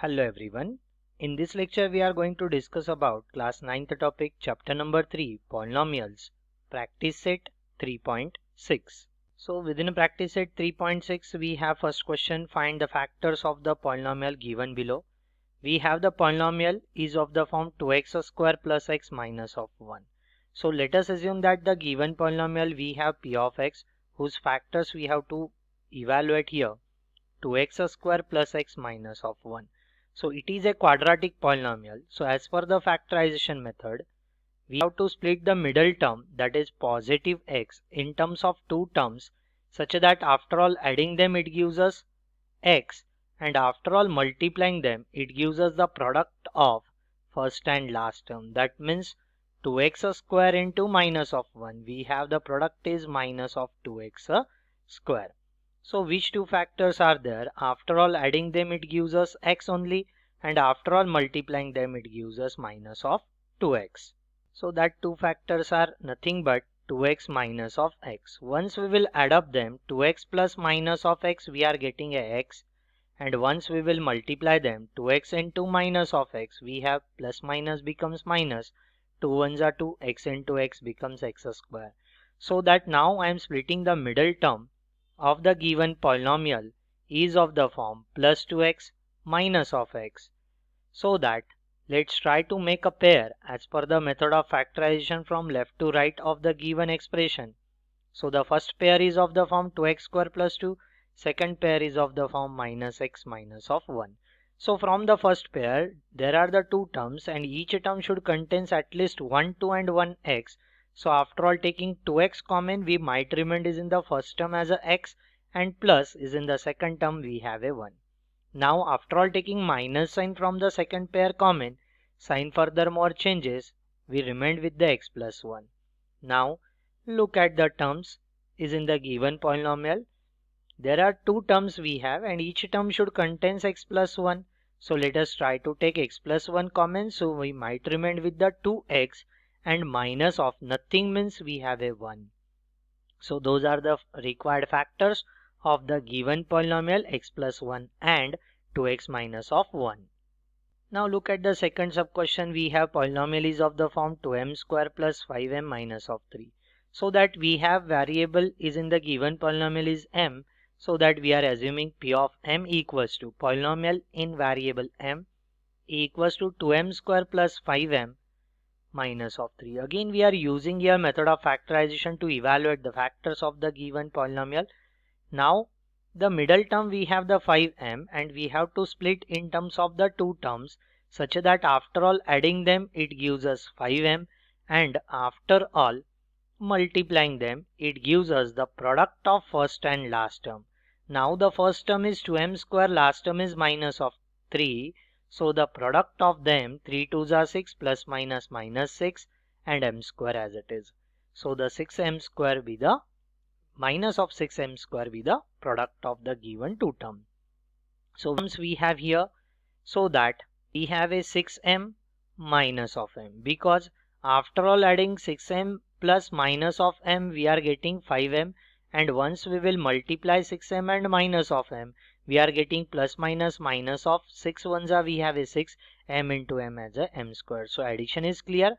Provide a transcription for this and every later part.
Hello everyone. In this lecture we are going to discuss about class 9th topic chapter number 3 polynomials practice set 3.6. So within practice set 3.6 we have first question, find the factors of the polynomial given below. We have the polynomial is of the form 2x square plus x minus of 1. So let us assume that the given polynomial we have p of x whose factors we have to evaluate here, 2x square plus x minus of 1. So it is a quadratic polynomial. So as per the factorization method, we have to split the middle term, that is positive x, in terms of two terms such that after all adding them it gives us x, and after all multiplying them it gives us the product of first and last term. That means 2x square into minus of 1. We have the product is minus of 2x square. So which two factors are there? After all adding them it gives us x only, and after all multiplying them it gives us minus of 2x. So that two factors are nothing but 2x minus of x. Once we will add up them, 2x plus minus of x, we are getting a x, and once we will multiply them, 2x into minus of x, we have plus minus becomes minus, 2 ones are 2, x into x becomes x square. So that now I am splitting the middle term of the given polynomial is of the form plus 2x minus of x. So that let's try to make a pair as per the method of factorization from left to right of the given expression. So the first pair is of the form 2x square plus 2, second pair is of the form minus x minus of 1. So from the first pair there are the two terms and each term should contains at least 1 2 and 1 x. So after all taking 2x common, we might remain is in the first term as a x and plus is in the second term we have a 1. Now after all taking minus sign from the second pair common, sign furthermore changes, we remained with the x plus 1. Now look at the terms is in the given polynomial. There are two terms we have and each term should contains x plus 1. So let us try to take x plus 1 common. So we might remain with the 2x and minus of nothing means we have a 1. So those are the required factors of the given polynomial x plus 1 and 2x minus of 1. Now look at the second sub question. We have polynomial is of the form 2m square plus 5m minus of 3. So that we have variable is in the given polynomial is m. So that we are assuming p of m equals to polynomial in variable m equals to 2m square plus 5m minus of 3. Again we are using here method of factorization to evaluate the factors of the given polynomial. Now the middle term we have the 5m and we have to split in terms of the two terms such that after all adding them it gives us 5m, and after all multiplying them it gives us the product of first and last term. Now the first term is 2m square, last term is minus of 3. So the product of them 3 2s are 6 plus minus minus 6 and m square as it is. So the 6m square be the minus of 6m square be the product of the given two term. So once we have here, so that we have a 6m minus of m, because after all adding 6m plus minus of m we are getting 5m, and once we will multiply 6m and minus of m we are getting plus minus minus of 6 ones are we have a 6 m into m as a m square. So addition is clear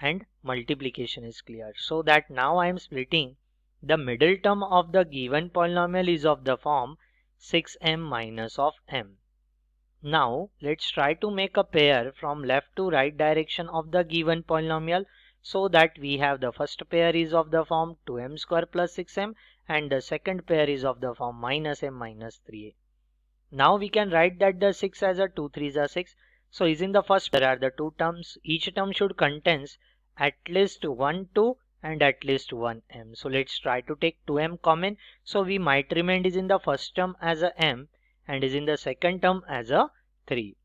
and multiplication is clear. So that now I am splitting the middle term of the given polynomial is of the form 6m minus of m. Now let's try to make a pair from left to right direction of the given polynomial. So that we have the first pair is of the form 2m square plus 6m and the second pair is of the form minus m minus 3a. Now we can write that the 6 as a 2 3s are 6. So is in the first there are the two terms. Each term should contains at least 1 2 and at least 1 m. So let's try to take 2m common. So we might remain is in the first term as a m and is in the second term as a 3.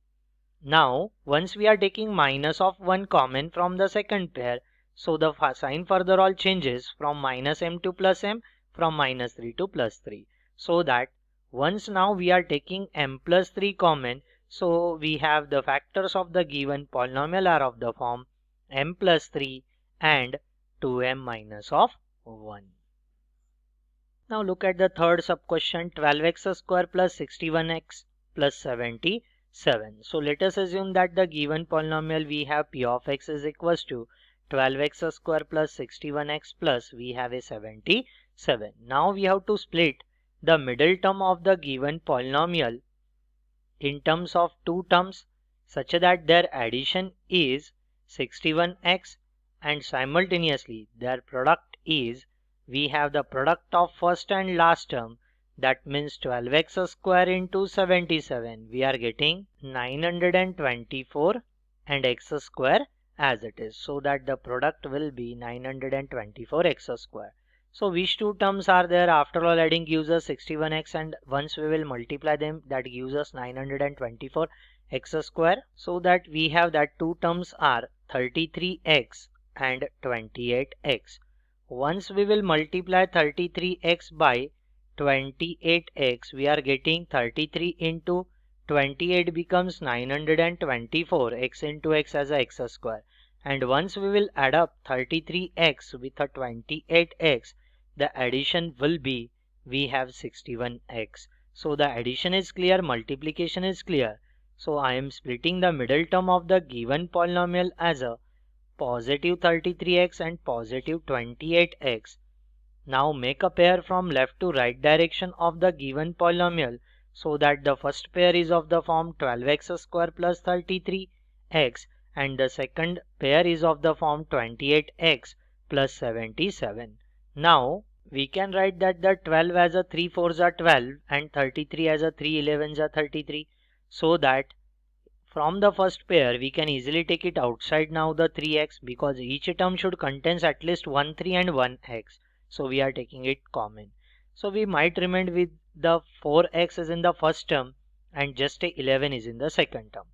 Now once we are taking minus of 1 common from the second pair, so the sign further all changes from minus m to plus m, from minus 3 to plus 3. So that once now we are taking m plus 3 common, so we have the factors of the given polynomial are of the form m plus 3 and 2m minus of 1. Now look at the third sub question. 12x square plus 61x plus 70. 7. So let us assume that the given polynomial we have p of x is equals to 12x square plus 61x plus we have a 77. Now we have to split the middle term of the given polynomial in terms of two terms such that their addition is 61x and simultaneously their product is, we have the product of first and last term, that means 12x square into 77, we are getting 924 and x square as it is, so that the product will be 924 x square. So which two terms are there? After all, adding gives us 61x, and once we will multiply them, that gives us 924 x square. So that we have that two terms are 33x and 28x. Once we will multiply 33x by 28x, we are getting 33 into 28 becomes 924 x into x as a x square. And once we will add up 33x with a 28x, the addition will be, we have 61x. So the addition is clear, multiplication is clear. So I am splitting the middle term of the given polynomial as a positive 33x and positive 28x. Now make a pair from left to right direction of the given polynomial, so that the first pair is of the form 12x square plus 33x and the second pair is of the form 28x plus 77. Now we can write that the 12 as a 3 4s are 12 and 33 as a 3 11s are 33, so that from the first pair we can easily take it outside now the 3x, because each term should contains at least 1 3 and 1 x. So we are taking it common. So we might remain with the 4x is in the first term and just a 11 is in the second term.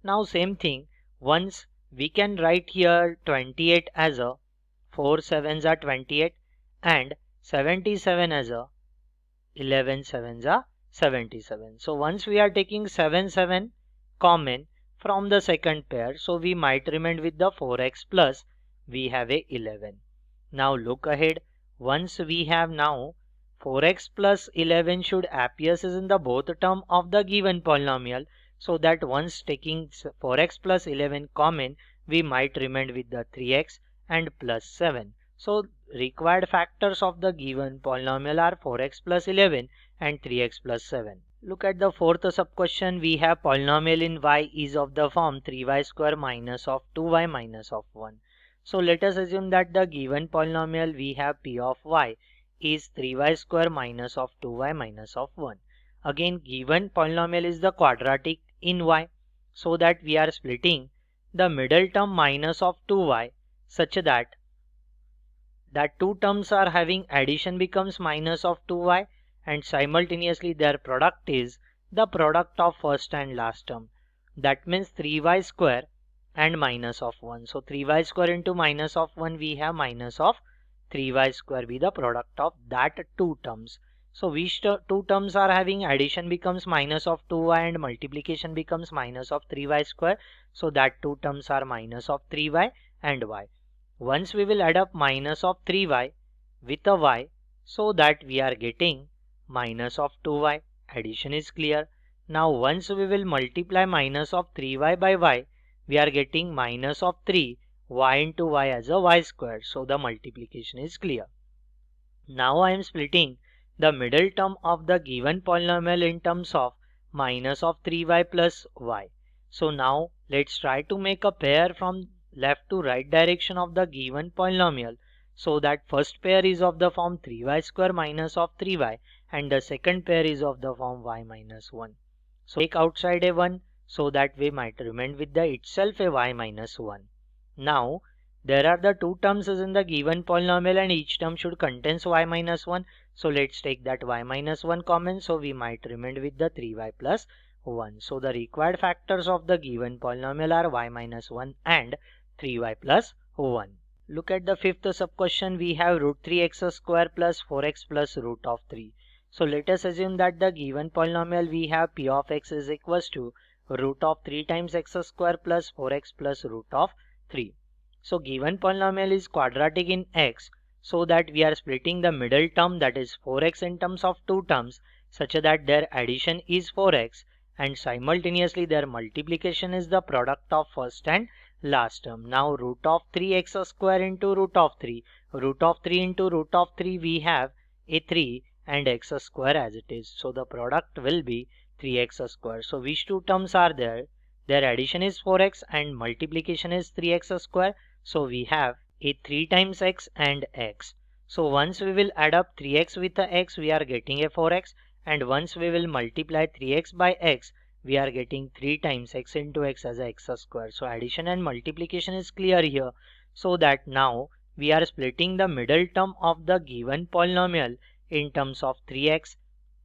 Now same thing, once we can write here 28 as a 4 7s are 28 and 77 as a 11 7s are 77. So once we are taking 7 7 common from the second pair, so we might remain with the 4x plus we have a 11. Now look ahead, once we have now 4x plus 11 should appears in the both term of the given polynomial, so that once taking 4x plus 11 common, we might remain with the 3x and plus 7. So required factors of the given polynomial are 4x plus 11 and 3x plus 7. Look at the fourth sub question. We have polynomial in y is of the form 3y square minus of 2y minus of 1. So let us assume that the given polynomial we have p of y is 3y square minus of 2y minus of 1. Again, given polynomial is the quadratic in y, so that we are splitting the middle term minus of 2y such that two terms are having addition becomes minus of 2y and simultaneously their product is the product of first and last term. That means 3y square and minus of 1. So 3y square into minus of 1, we have minus of 3y square be the product of that two terms. So which two terms are having addition becomes minus of 2y and multiplication becomes minus of 3y square. So that two terms are minus of 3y and y. Once we will add up minus of 3y with a y, so that we are getting minus of 2y. Addition is clear. Now once we will multiply minus of 3y by y, we are getting minus of 3 y into y as a y square. So the multiplication is clear. Now I am splitting the middle term of the given polynomial in terms of minus of 3y plus y. So now let's try to make a pair from left to right direction of the given polynomial, so that first pair is of the form 3y square minus of 3y and the second pair is of the form y minus 1. So take outside a 1, so that we might remain with the itself a y minus 1. Now there are the two terms in the given polynomial and each term should contains y minus 1. So let's take that y minus 1 common, so we might remain with the 3y plus 1. So the required factors of the given polynomial are y minus 1 and 3y plus 1. Look at the fifth sub question. We have root 3x square plus 4x plus root of 3. So let us assume that the given polynomial we have p of x is equals to root of 3 times x square plus 4x plus root of 3. So given polynomial is quadratic in x, so that we are splitting the middle term, that is 4x, in terms of two terms such that their addition is 4x and simultaneously their multiplication is the product of first and last term. Now root of 3x square into root of 3. Root of 3 into root of 3 we have a 3 and x square as it is. So the product will be 3x square. So which two terms are there? Their addition is 4x and multiplication is 3x square. So we have a 3 times x and x. So once we will add up 3x with the x, we are getting a 4x, and once we will multiply 3x by x, we are getting 3 times x into x as a x square. So addition and multiplication is clear here. So that now we are splitting the middle term of the given polynomial in terms of 3x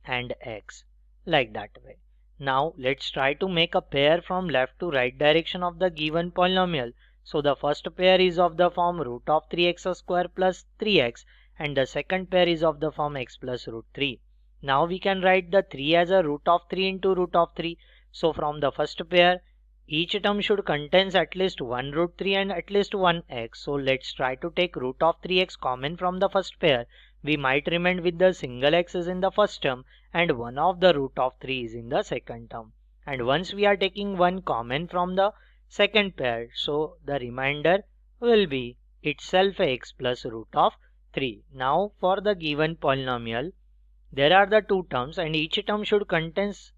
and x, like that way. Now let's try to make a pair from left to right direction of the given polynomial. So the first pair is of the form root of 3x square plus 3x, and the second pair is of the form x plus root 3. Now we can write the 3 as a root of 3 into root of 3. So from the first pair, each term should contains at least one root 3 and at least one x. So let's try to take root of 3x common from the first pair. We might remain with the single x is in the first term and one of the root of 3 is in the second term. And once we are taking one common from the second pair, so the remainder will be itself x plus root of 3. Now for the given polynomial, there are the two terms and each term should contains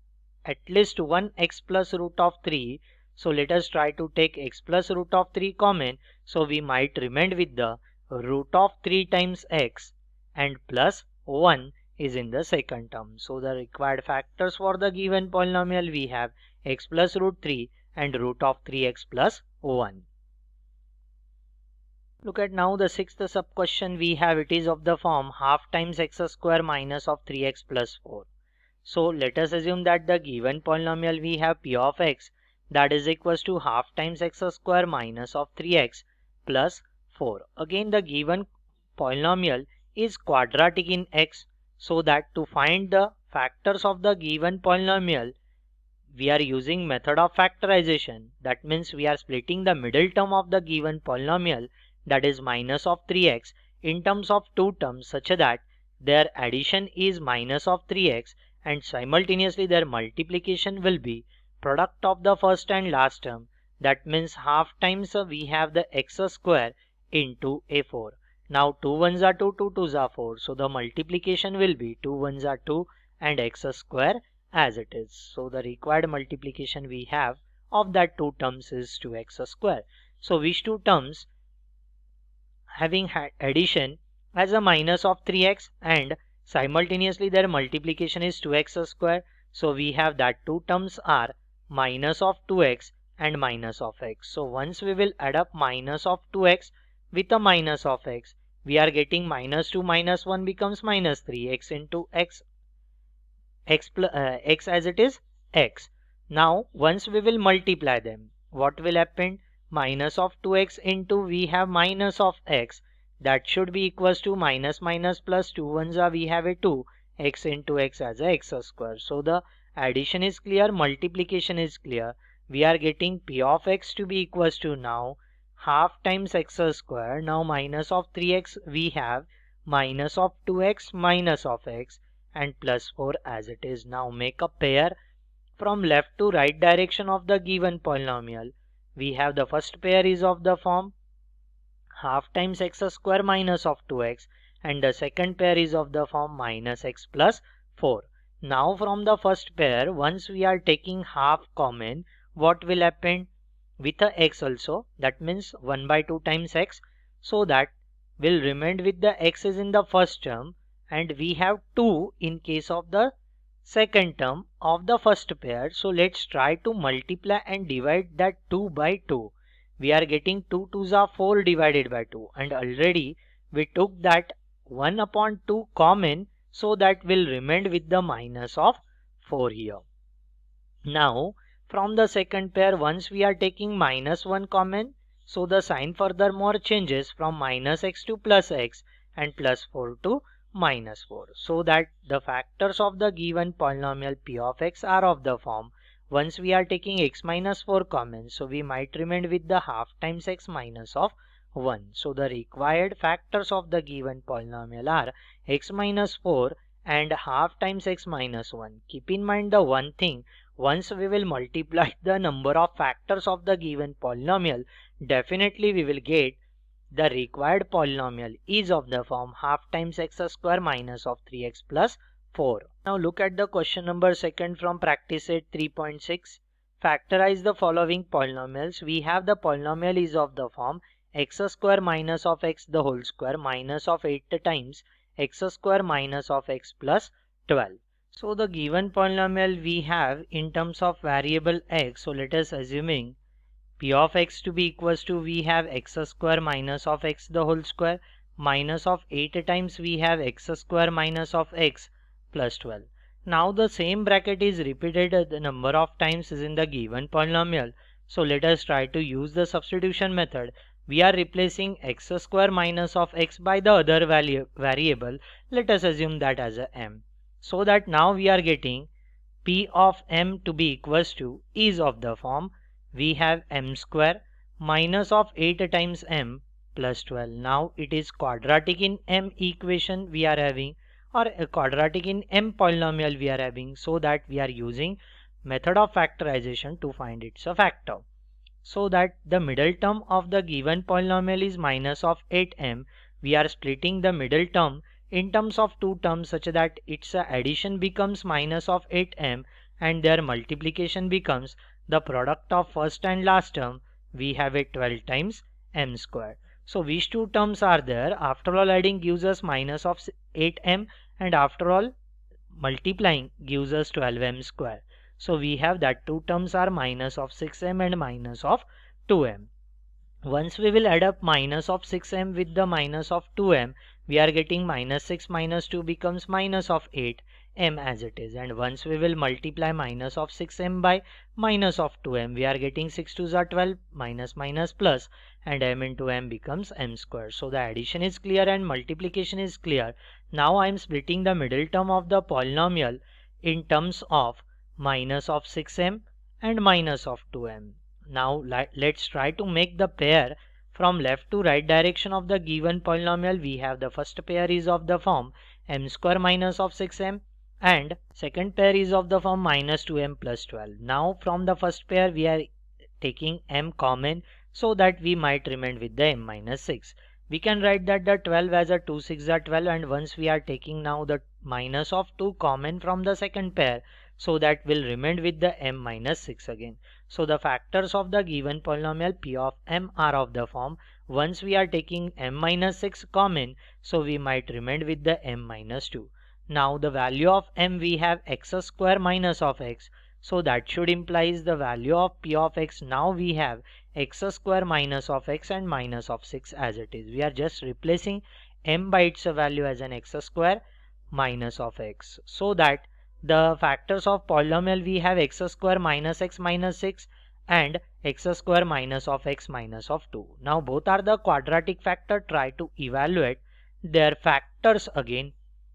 at least one x plus root of 3. So let us try to take x plus root of 3 common. So we might remain with the root of 3 times x and plus 1 is in the second term. So the required factors for the given polynomial we have x plus root 3 and root of 3x plus 1. Look at now the sixth sub question we have. It is of the form half times x square minus of 3x plus 4. So let us assume that the given polynomial we have p of x that is equals to half times x square minus of 3x plus 4. Again the given polynomial is quadratic in x, so that to find the factors of the given polynomial we are using method of factorization. That means we are splitting the middle term of the given polynomial, that is minus of 3x, in terms of two terms such that their addition is minus of 3x and simultaneously their multiplication will be product of the first and last term. That means half times we have the x square into a 4. Now 2 ones are 2, 2 twos are 4. So the multiplication will be 2 ones are 2 and x square as it is. So the required multiplication we have of that two terms is 2x square. So which two terms having addition as a minus of 3x and simultaneously their multiplication is 2x square. So we have that two terms are minus of 2x and minus of x. So once we will add up minus of 2x with a minus of x, we are getting minus 2 minus 1 becomes minus 3 x into x, x as it is x. Now once we will multiply them, what will happen? Minus of 2x into we have minus of x, that should be equals to minus minus plus 2 ones are we have a 2 x into x as a x square. So the addition is clear, multiplication is clear. We are getting p of x to be equals to now half times x square. Now minus of 3x we have minus of 2x minus of x and plus 4 as it is. Now make a pair from left to right direction of the given polynomial. We have the first pair is of the form half times x square minus of 2x and the second pair is of the form minus x plus 4. Now from the first pair, once we are taking half common, what will happen? With a x also, that means 1 by 2 times x, so that will remain with the x is in the first term and we have 2 in case of the second term of the first pair. So let's try to multiply and divide that 2 by 2. We are getting 2 2s are 4 divided by 2 and already we took that 1 upon 2 common, so that will remain with the minus of 4 here. Now from the second pair, once we are taking minus 1 common, so the sign furthermore changes from minus x to plus x and plus 4 to minus 4, so that the factors of the given polynomial p of x are of the form, once we are taking x minus 4 common, so we might remain with the half times x minus of 1. So the required factors of the given polynomial are x minus 4 and half times x minus 1. Keep in mind the one thing, Once we will multiply the number of factors of the given polynomial, definitely we will get the required polynomial is of the form half times x square minus of 3x plus 4. Now look at the question number 2 from practice set 3.6. Factorize the following polynomials. We have the polynomial is of the form x square minus of x the whole square minus of 8 times x square minus of x plus 12. So the given polynomial we have in terms of variable x. So let us assuming p of x to be equals to we have x square minus of x the whole square minus of 8 times we have x square minus of x plus 12. Now the same bracket is repeated the number of times is in the given polynomial. So let us try to use the substitution method. We are replacing x square minus of x by the other variable. Let us assume that as a m. So that now we are getting p of m to be equals to is of the form we have m square minus of 8 times m plus 12. Now it is quadratic in m equation we are having, or a quadratic in m polynomial we are having, so that we are using method of factorization to find its a factor. So that the middle term of the given polynomial is minus of 8m. We are splitting the middle term in terms of two terms such that its addition becomes minus of 8m and their multiplication becomes the product of first and last term. We have a 12 times m square. So these two terms are there. After all, adding gives us minus of 8m, and after all multiplying gives us 12m square. So we have that two terms are minus of 6m and minus of 2m. Once we will add up minus of 6m with the minus of 2m, we are getting minus 6 minus 2 becomes minus of 8m as it is. And once we will multiply minus of 6m by minus of 2m, we are getting 6 2s are 12, minus minus plus, and m into m becomes m square. So the addition is clear and multiplication is clear. Now I am splitting the middle term of the polynomial in terms of minus of 6m and minus of 2m. Now let's try to make the pair from left to right direction of the given polynomial. We have the first pair is of the form m square minus of 6m, and second pair is of the form minus 2m plus 12. Now from the first pair we are taking m common, so that we might remain with the m minus 6. We can write that the 12 as a 2 6 are 12, and once we are taking now the minus of 2 common from the second pair, so that will remain with the m minus 6 again. So the factors of the given polynomial p of m are of the form, once we are taking m minus 6 common, so we might remain with the m minus 2. Now the value of m we have x square minus of x, so that should implies the value of p of x. Now we have x square minus of x and minus of 6 as it is. We are just replacing m by its value as an x square minus of x, so that the factors of polynomial we have x square minus x minus 6 and x square minus of x minus of 2. Now both are the quadratic factor. Try to evaluate their factors again.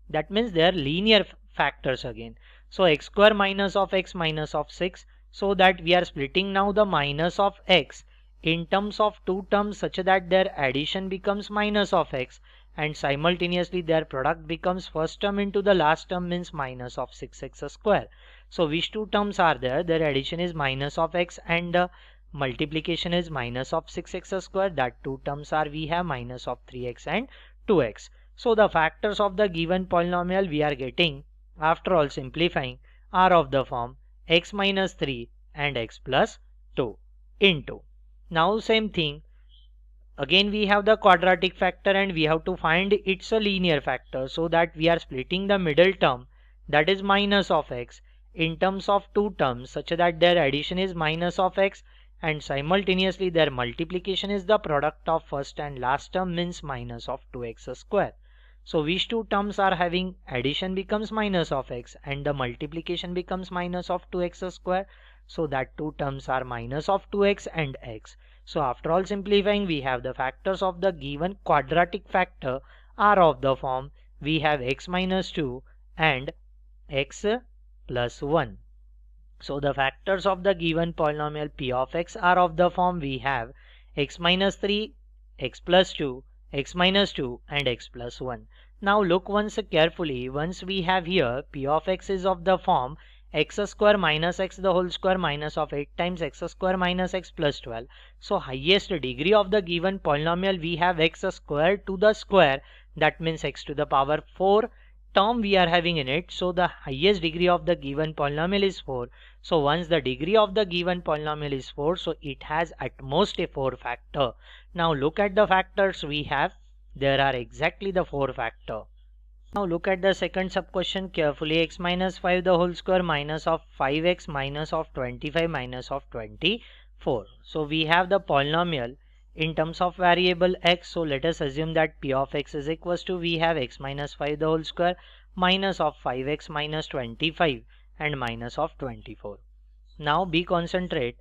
That means their linear factors again. So x square minus of x minus of 6, so that we are splitting now the minus of x in terms of two terms such that their addition becomes minus of x, and simultaneously their product becomes first term into the last term, means minus of 6x square. So which two terms are there? Their addition is minus of x and multiplication is minus of 6x square. That two terms are we have minus of 3x and 2x. So the factors of the given polynomial we are getting after all simplifying are of the form x minus 3 and x plus 2 into. Now same thing. Again we have the quadratic factor and we have to find its a linear factor, so that we are splitting the middle term, that is minus of x, in terms of two terms such that their addition is minus of x and simultaneously their multiplication is the product of first and last term, means minus of 2x square. So which two terms are having addition becomes minus of x and the multiplication becomes minus of 2x square. So that two terms are minus of 2x and x. So after all simplifying, we have the factors of the given quadratic factor are of the form we have x minus 2 and x plus 1. So the factors of the given polynomial p of x are of the form we have x minus 3, x plus 2, x minus 2 and x plus 1. Now look once carefully. Once we have here p of x is of the form x square minus x the whole square minus of 8 times x square minus x plus 12. So highest degree of the given polynomial we have x square to the square, that means x to the power 4 term we are having in it. So the highest degree of the given polynomial is 4. So once the degree of the given polynomial is 4, so it has at most a 4 factor. Now look at the factors we have. There are exactly the 4 factor. Now look at the second sub question carefully. X minus 5 the whole square minus of 5x minus of 25 minus of 24. So we have the polynomial in terms of variable x. So let us assume that p of x is equals to, we have x minus 5 the whole square minus of 5x minus 25 and minus of 24. Now be concentrate.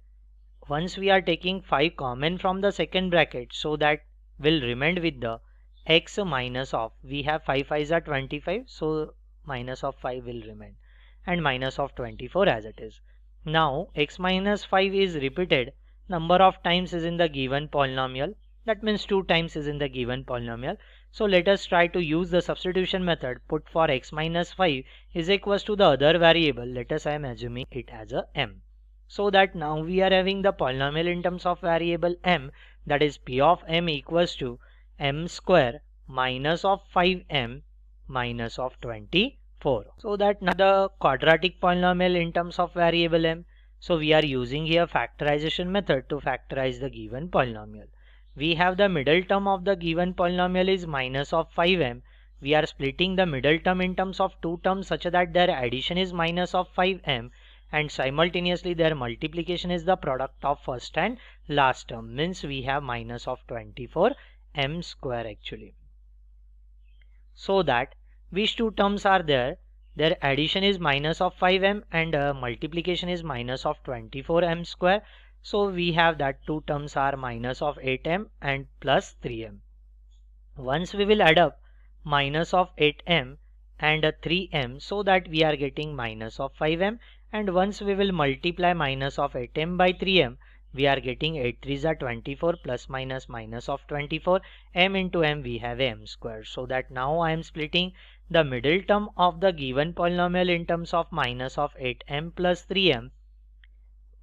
Once we are taking 5 common from the second bracket, so that will remain with the x minus of, we have 5 5s are 25, so minus of 5 will remain and minus of 24 as it is. Now x minus 5 is repeated number of times is in the given polynomial, that means 2 times is in the given polynomial. So let us try to use the substitution method. Put for x minus 5 is equals to the other variable, let us I am assuming it as a m. So that now we are having the polynomial in terms of variable m, that is p of m equals to m square minus of 5m minus of 24. So that now the quadratic polynomial in terms of variable m. So we are using here factorization method to factorize the given polynomial. We have the middle term of the given polynomial is minus of 5m. We are splitting the middle term in terms of two terms such that their addition is minus of 5m and simultaneously their multiplication is the product of first and last term, means we have minus of 24 m square actually. So that which two terms are there, their addition is minus of 5m and multiplication is minus of 24 m square. So we have that two terms are minus of 8m and plus 3m. Once we will add up minus of 8m and 3m, so that we are getting minus of 5m, and once we will multiply minus of 8m by 3m, we are getting 8 3s are 24 plus minus minus of 24, m into m we have m square. So that now I am splitting the middle term of the given polynomial in terms of minus of 8m plus 3m,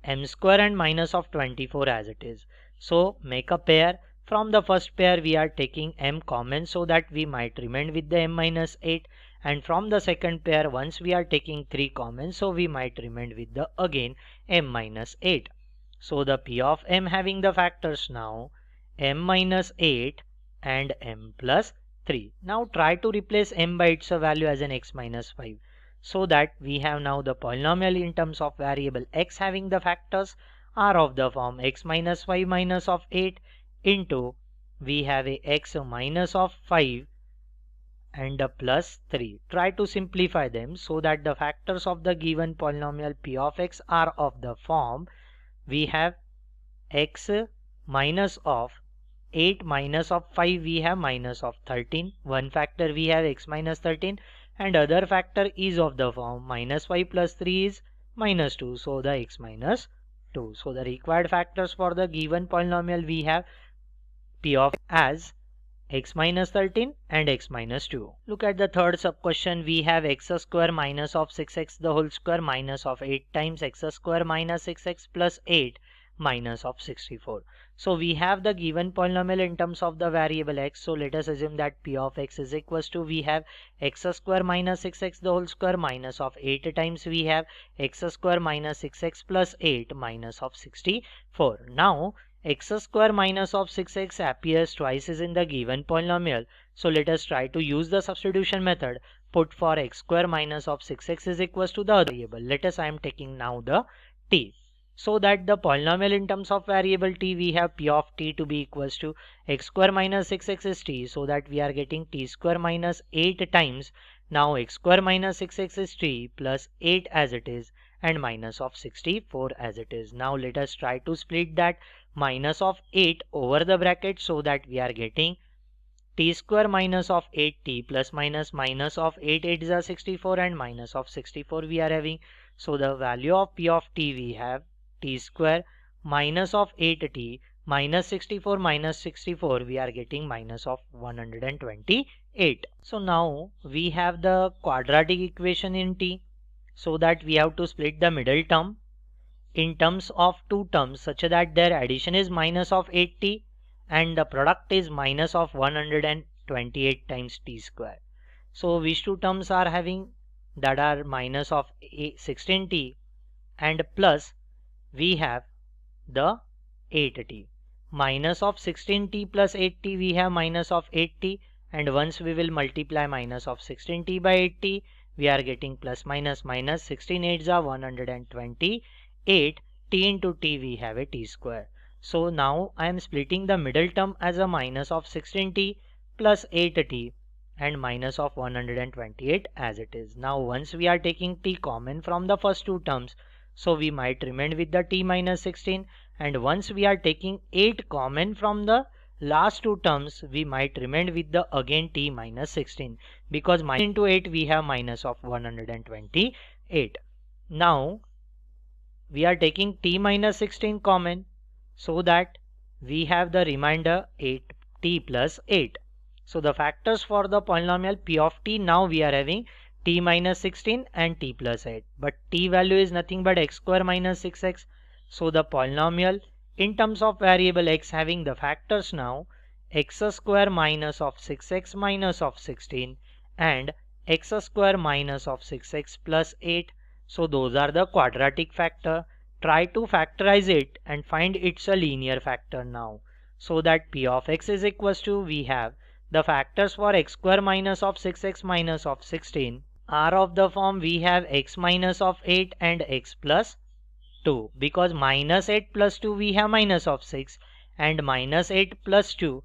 m square and minus of 24 as it is. So make a pair. From the first pair we are taking m common, so that we might remain with the m minus 8, and from the second pair once we are taking 3 common, so we might remain with the again m minus 8. So the p of m having the factors now m minus 8 and m plus 3. Now try to replace m by its value as an x minus 5. So that we have now the polynomial in terms of variable x having the factors are of the form x minus 5 minus of 8 into we have a x minus of 5 and a plus 3. Try to simplify them so that the factors of the given polynomial p of x are of the form, we have x minus of 8 minus of 5, we have minus of 13. One factor we have x minus 13 and other factor is of the form minus 5 plus 3 is minus 2. So the x minus 2. So the required factors for the given polynomial we have p of as x minus 13 and x minus 2. Look at the third sub question. We have x square minus of 6x the whole square minus of 8 times x square minus 6x plus 8 minus of 64. So we have the given polynomial in terms of the variable x. So let us assume that p of x is equals to, we have x square minus 6x the whole square minus of 8 times we have x square minus 6x plus 8 minus of 64. Now x square minus of 6x appears twice is in the given polynomial. So let us try to use the substitution method. Put for x square minus of 6x is equals to the other variable. Let us I am taking now the t. So that the polynomial in terms of variable t, we have p of t to be equals to x square minus 6x is t. So that we are getting t square minus 8 times. Now x square minus 6x is t plus 8 as it is and minus of 64 as it is. Now let us try to split that minus of 8 over the bracket, so that we are getting t square minus of 8t plus minus minus of 8 8 is 64 and minus of 64 we are having. So the value of p of t we have t square minus of 8t minus 64 minus 64 we are getting minus of 128. So now we have the quadratic equation in t. so that we have to split the middle term in terms of two terms such that their addition is minus of 8t and the product is minus of 128 times t square. So which two terms are having, that are minus of 16t and plus we have the 8t. Minus of 16t plus 8t, we have minus of 8t, and once we will multiply minus of 16t by 8t, we are getting plus minus minus. 16 8s are 128, t into t we have a t square. So now I am splitting the middle term as a minus of 16t plus 8t and minus of 128 as it is. Now once we are taking t common from the first two terms, so we might remain with the t minus 16, and once we are taking 8 common from the last two terms, we might remain with the again t minus 16, because minus into 8 we have minus of 128. Now we are taking t minus 16 common, so that we have the remainder 8t plus 8. So the factors for the polynomial p of t, now we are having t minus 16 and t plus 8, but t value is nothing but x square minus 6x. So the polynomial in terms of variable x having the factors now x square minus of 6x minus of 16 and x square minus of 6x plus 8. So those are the quadratic factor. Try to factorize it and find it's a linear factor now. So that p of x is equals to, we have the factors for x square minus of 6x minus of 16 are of the form, we have x minus of 8 and x plus 2, because minus 8 plus 2 we have minus of 6 and minus 8 plus 2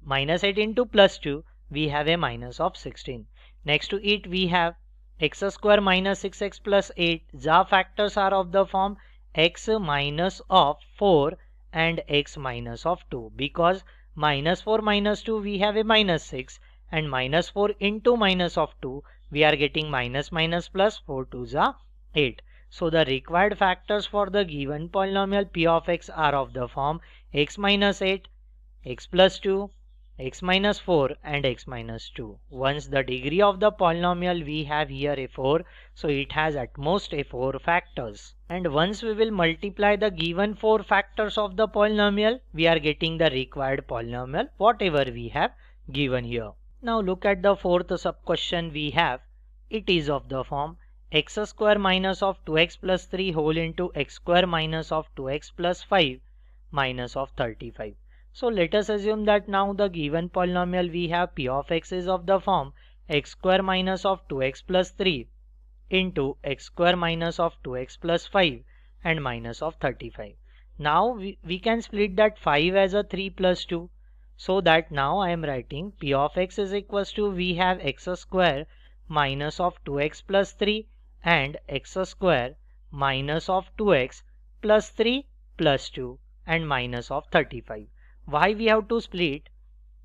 minus 8 into plus 2 we have a minus of 16. Next to it we have x square minus 6x plus 8. The factors are of the form x minus of 4 and x minus of 2, because minus 4 minus 2 we have a minus 6 and minus 4 into minus of 2 we are getting minus minus plus 4 2 is 8. So the required factors for the given polynomial p of x are of the form x minus 8, x plus 2, x minus 4 and x minus 2. Once the degree of the polynomial we have here a 4, so it has at most a 4 factors. And once we will multiply the given 4 factors of the polynomial, we are getting the required polynomial whatever we have given here. Now look at the fourth sub question we have. It is of the form x square minus of 2x plus 3 whole into x square minus of 2x plus 5 minus of 35. So let us assume that now the given polynomial we have p of x is of the form x square minus of 2x plus 3 into x square minus of 2x plus 5 and minus of 35. Now we can split that 5 as a 3 plus 2, so that now I am writing p of x is equals to, we have x square minus of 2x plus 3 and x square minus of 2x plus 3 plus 2 and minus of 35. Why we have to split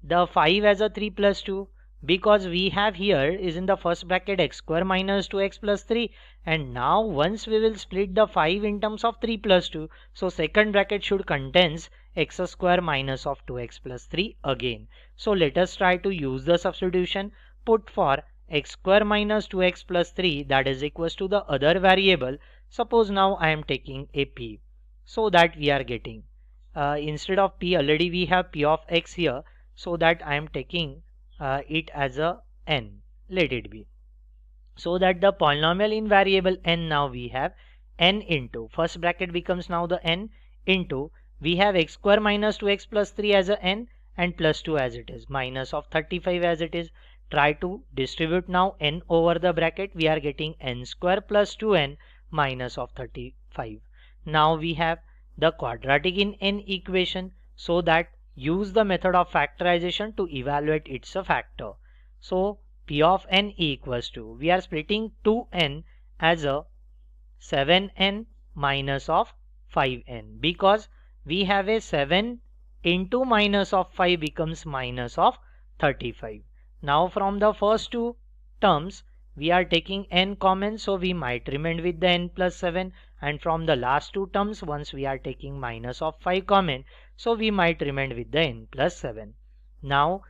the 5 as a 3 plus 2? Because we have here is in the first bracket x square minus 2x plus 3, and now once we will split the 5 in terms of 3 plus 2, so second bracket should contains x square minus of 2x plus 3 again. So let us try to use the substitution. Put for x square minus 2x plus 3, that is equals to the other variable. Suppose now I am taking a p, so that we are getting instead of p already we have p of x here, so that I am taking it as a n, let it be, so that the polynomial in variable n now we have n into first bracket becomes now the n into we have x square minus 2x plus 3 as a n and plus 2 as it is, minus of 35 as it is. Try to distribute now n over the bracket, we are getting n square plus 2n minus of 35. Now we have the quadratic in n equation, so that use the method of factorization to evaluate its a factor. So p of n equals to, we are splitting 2n as a 7n minus of 5n, because we have a 7 into minus of 5 becomes minus of 35. Now from the first two terms we are taking n common, so we might remain with the n plus 7, and from the last two terms once we are taking minus of 5 common, so we might remain with the n plus 7. Now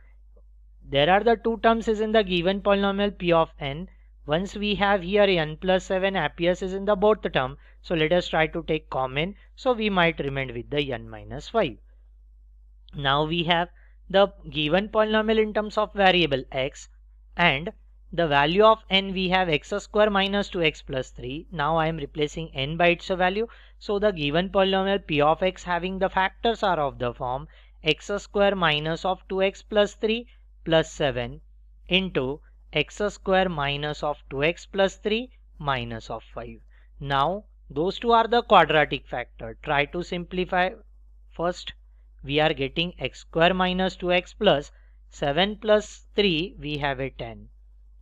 there are the two terms is in the given polynomial p of n. Once we have here n plus 7 appears is in the both term, so let us try to take common, so we might remain with the n minus 5. Now we have the given polynomial in terms of variable x, and the value of n we have x square minus 2x plus 3. Now I am replacing n by its value. So the given polynomial p of x having the factors are of the form x square minus of 2x plus 3 plus 7 into x square minus of 2x plus 3 minus of 5. Now those two are the quadratic factor. Try to simplify. First we are getting x square minus 2x plus 7 plus 3 we have a 10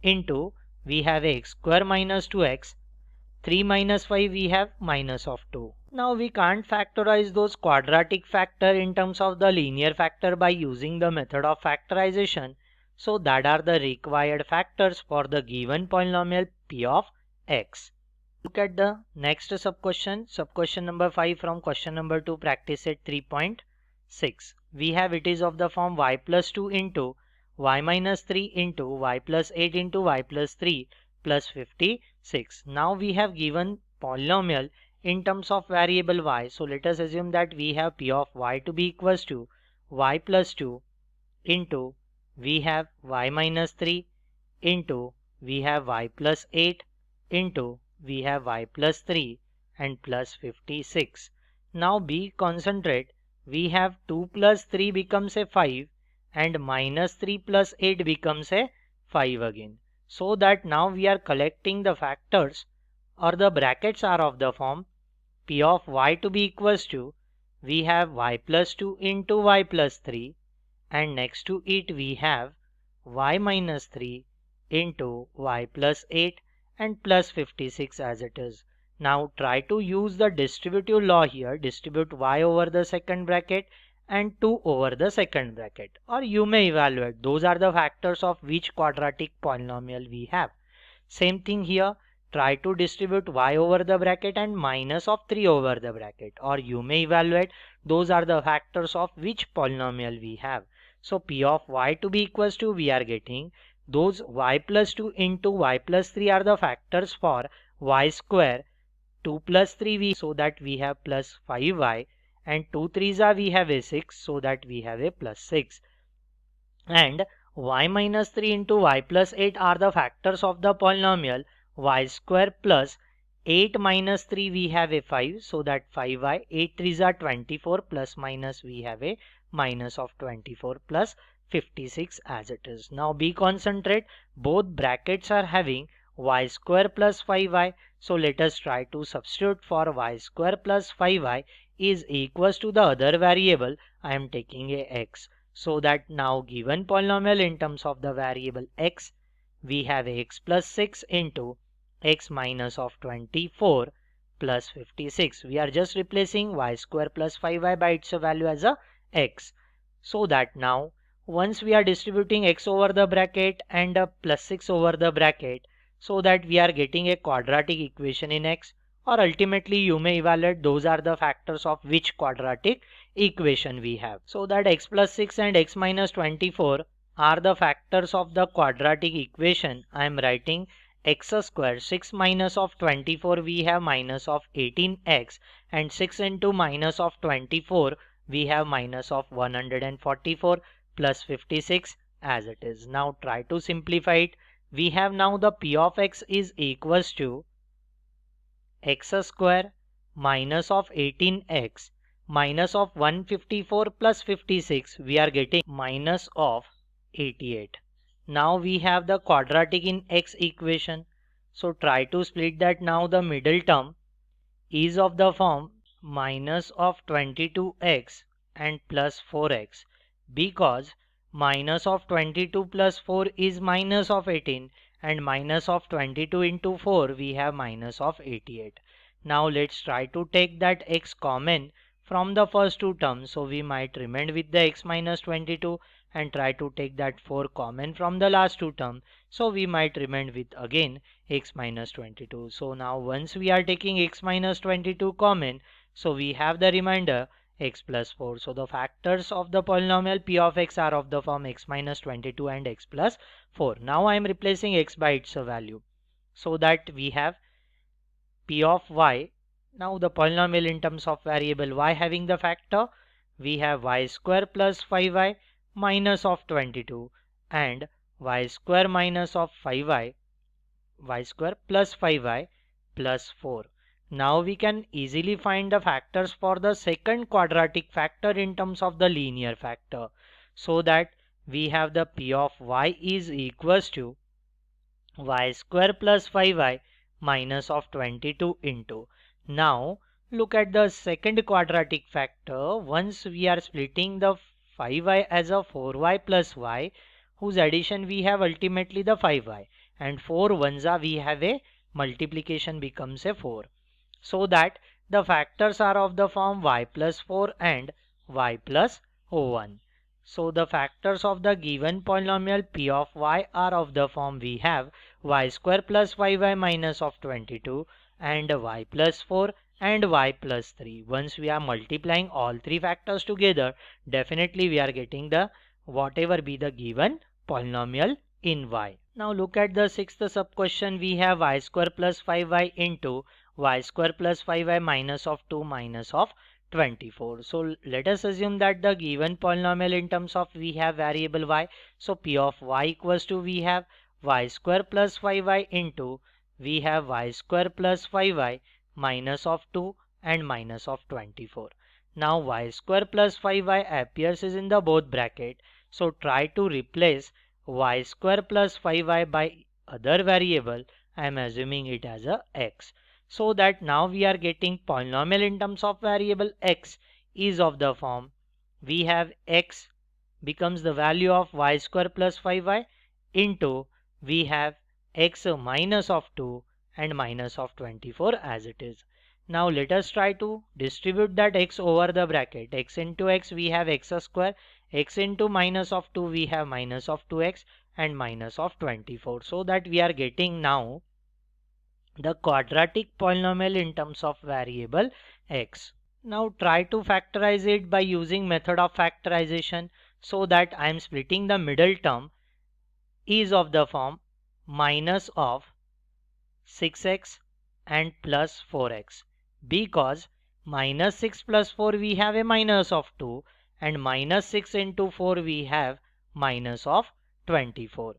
into we have a x square minus 2x 3 minus 5 we have minus of 2. Now we can't factorize those quadratic factor in terms of the linear factor by using the method of factorization. So that are the required factors for the given polynomial p of x. Look at the next subquestion number 5 from question number 2 practice set 3.6. We have it is of the form y plus 2 into y minus 3 into y plus 8 into y plus 3 plus 56. Now we have given polynomial in terms of variable y. So let us assume that we have p of y to be equals to y plus 2 into we have y minus 3 into we have y plus 8 into we have y plus 3 and plus 56. Now be concentrate. We have 2 plus 3 becomes a 5 and minus 3 plus 8 becomes a 5 again. So that now we are collecting the factors or the brackets are of the form p of y to be equals to we have y plus 2 into y plus 3 and next to it we have y minus 3 into y plus 8 and plus 56 as it is. Now try to use the distributive law here. Distribute y over the second bracket and 2 over the second bracket, or you may evaluate those are the factors of which quadratic polynomial we have. Same thing here. Try to distribute y over the bracket and minus of 3 over the bracket, or you may evaluate those are the factors of which polynomial we have. So p of y to be equals to we are getting those y plus 2 into y plus 3 are the factors for y square 2 plus 3 we, so that we have plus 5y, and 2 3s are we have a 6, so that we have a plus 6, and y minus 3 into y plus 8 are the factors of the polynomial y square plus 8 minus 3 we have a 5, so that 5y, 8 3s are 24 plus minus we have a minus of 24 plus 56 as it is. Now be concentrate, both brackets are having y square plus 5y, so let us try to substitute for y square plus 5y is equals to the other variable. I am taking a x, so that now given polynomial in terms of the variable x we have x plus 6 into x minus of 24 plus 56. We are just replacing y square plus 5y by its value as a x, so that now once we are distributing x over the bracket and a plus 6 over the bracket, so that we are getting a quadratic equation in x, or ultimately you may evaluate those are the factors of which quadratic equation we have. So that x plus 6 and x minus 24 are the factors of the quadratic equation. I am writing x square 6 minus of 24 we have minus of 18x, and 6 into minus of 24 we have minus of 144 plus 56 as it is. Now try to simplify it. We have now the p of x is equals to x square minus of 18x minus of 154 plus 56, we are getting minus of 88. Now we have the quadratic in x equation, so try to split that. Now the middle term is of the form minus of 22x and plus 4x, because minus of 22 plus 4 is minus of 18, and minus of 22 into 4 we have minus of 88. Now let's try to take that x common from the first two terms, so we might remain with the x minus 22, and try to take that 4 common from the last two terms, so we might remain with again x minus 22. So now once we are taking x minus 22 common, so we have the remainder x plus 4. So the factors of the polynomial p of x are of the form x minus 22 and x plus 4. Now I am replacing x by its value. so that we have p of y. Now the polynomial in terms of variable y having the factor, we have y square plus 5y minus of 22 and y square minus of 5y, y square plus 5y plus 4. Now we can easily find the factors for the second quadratic factor in terms of the linear factor, so that we have the p of y is equals to y square plus 5y minus of 22 into. Now look at the second quadratic factor. Once we are splitting the 5y as a 4y plus y, whose addition we have ultimately the 5y, and 4 ones are we have a multiplication becomes a 4, so that the factors are of the form y plus 4 and y plus 1. So the factors of the given polynomial p of y are of the form we have y square plus 5y minus of 22 and y plus 4 and y plus 3. Once we are multiplying all three factors together, definitely we are getting the whatever be the given polynomial in y. Now look at the sixth sub question. We have y square plus 5y into y square plus 5y minus of 2 minus of 24. So let us assume that the given polynomial in terms of we have variable y. So p of y equals to we have y square plus 5y into we have y square plus 5y minus of 2 and minus of 24. Now y square plus 5y appears is in the both bracket. So try to replace y square plus 5y by other variable. I am assuming it as a x, so that now we are getting polynomial in terms of variable x is of the form we have x becomes the value of y square plus 5y into we have x minus of 2 and minus of 24 as it is. Now let us try to distribute that x over the bracket. X into x we have x square, x into minus of 2 we have minus of 2x and minus of 24, so that we are getting now the quadratic polynomial in terms of variable x. Now try to factorize it by using method of factorization, so that I am splitting the middle term is of the form minus of 6x and plus 4x, because minus 6 plus 4 we have a minus of 2 and minus 6 into 4 we have minus of 24.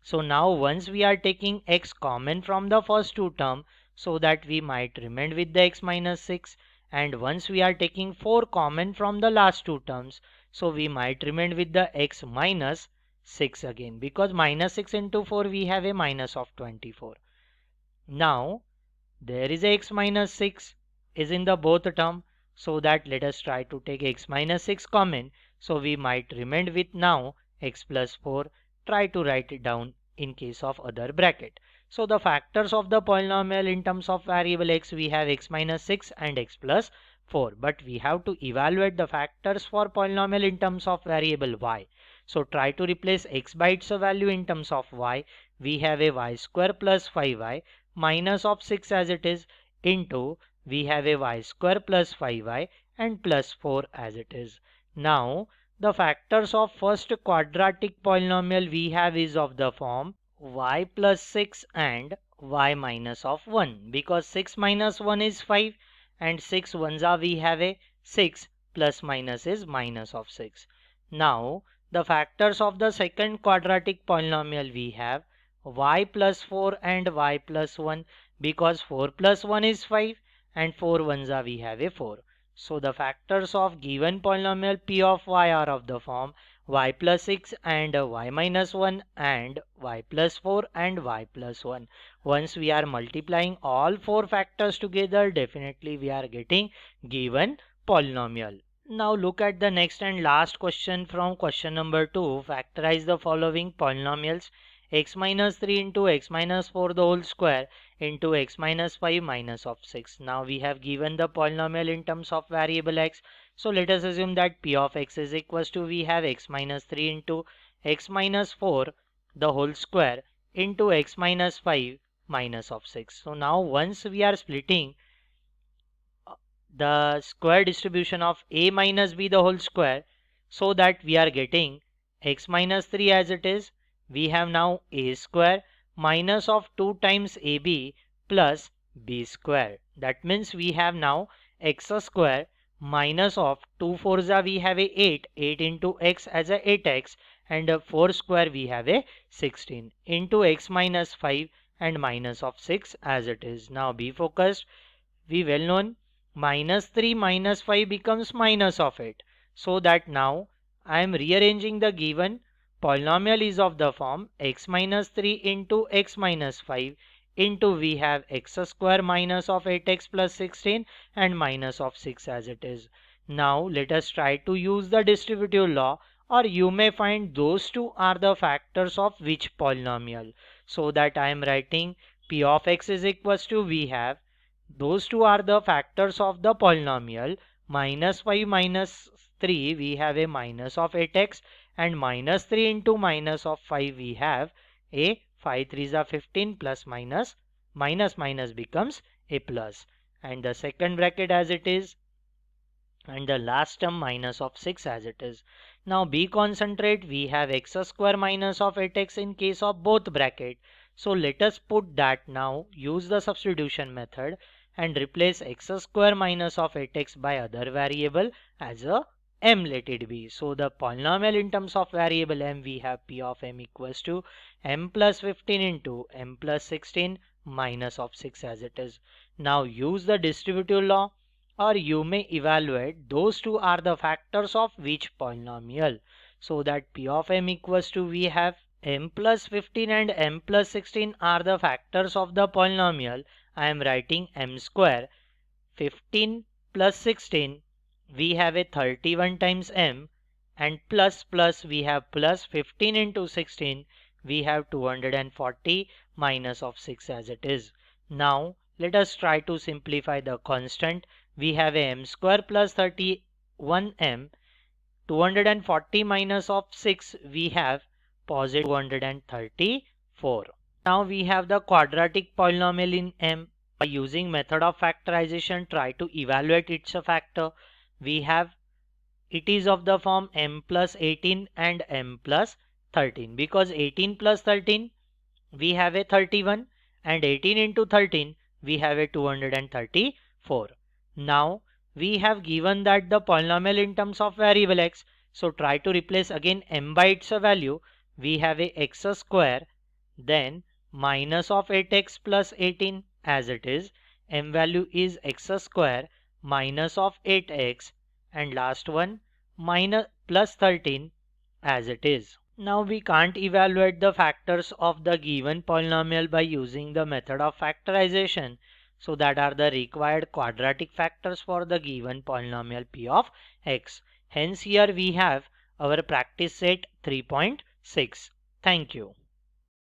So now once we are taking x common from the first two term, so that we might remain with the x minus 6, and once we are taking 4 common from the last two terms, so we might remain with the x minus 6 again, because minus 6 into 4 we have a minus of 24. Now there is a x minus 6 is in the both term, so that let us try to take x minus 6 common, so we might remain with now x plus 4. Try to write it down in case of other bracket. So the factors of the polynomial in terms of variable x, we have x minus 6 and x plus 4, but we have to evaluate the factors for polynomial in terms of variable y. So try to replace x by its value in terms of y. We have a y square plus 5y minus of 6 as it is into we have a y square plus 5y and plus 4 as it is. Now the factors of first quadratic polynomial we have is of the form y plus 6 and y minus of 1, because 6 minus 1 is 5 and 6 ones are we have a 6 plus minus is minus of 6. Now the factors of the second quadratic polynomial we have y plus 4 and y plus 1, because 4 plus 1 is 5 and 4 ones are we have a 4. So the factors of given polynomial p of y are of the form y plus 6 and y minus 1 and y plus 4 and y plus 1. Once we are multiplying all four factors together, definitely we are getting given polynomial. Now look at the next and last question from question number 2. Factorize the following polynomials: x minus 3 into x minus 4 the whole square into x minus 5 minus of 6. Now we have given the polynomial in terms of variable x. So let us assume that p of x is equals to we have x minus 3 into x minus 4 the whole square into x minus 5 minus of 6. So now once we are splitting the square distribution of a minus b the whole square, so that we are getting x minus 3 as it is, we have now a square minus of 2 times ab plus b square. That means we have now x square minus of 2 fours are we have a 8 into x as a 8x, and 4 square we have a 16 into x minus 5 and minus of 6 as it is. Now be focused. We well known minus 3 minus 5 becomes minus of 8. So that now I am rearranging the given polynomial is of the form x minus 3 into x minus 5 into we have x square minus of 8x plus 16 and minus of 6 as it is. Now let us try to use the distributive law, or you may find those two are the factors of which polynomial. So that I am writing p of x is equals to we have those two are the factors of the polynomial minus 5 minus 3 we have a minus of 8x, and minus 3 into minus of 5 we have a 5 3s are 15 plus minus minus becomes a plus, and the second bracket as it is, and the last term minus of 6 as it is. Now be concentrate, we have x square minus of 8x in case of both bracket. So let us put that now, use the substitution method and replace x square minus of 8x by other variable as a m, let it be. So the polynomial in terms of variable m, we have p of m equals to m plus 15 into m plus 16 minus of 6 as it is. Now use the distributive law, or you may evaluate those two are the factors of which polynomial. So that p of m equals to we have m plus 15 and m plus 16 are the factors of the polynomial. I am writing m square 15 plus 16 we have a 31 times m, and plus we have plus 15 into 16 we have 240 minus of 6 as it is. Now let us try to simplify the constant. We have a m square plus 31m, 240 minus of 6 we have positive 234. Now we have the quadratic polynomial in m. By using method of factorization, try to evaluate its a factor. We have it is of the form m plus 18 and m plus 13, because 18 plus 13 we have a 31 and 18 into 13 we have a 234. Now we have given that the polynomial in terms of variable x, so try to replace again m by its value. We have a x square, then minus of 8x plus 18 as it is, m value is x square minus of 8x, and last one minus plus 13 as it is. Now we can't evaluate the factors of the given polynomial by using the method of factorization. So that are the required quadratic factors for the given polynomial p of x. Hence here we have our practice set 3.6. Thank you.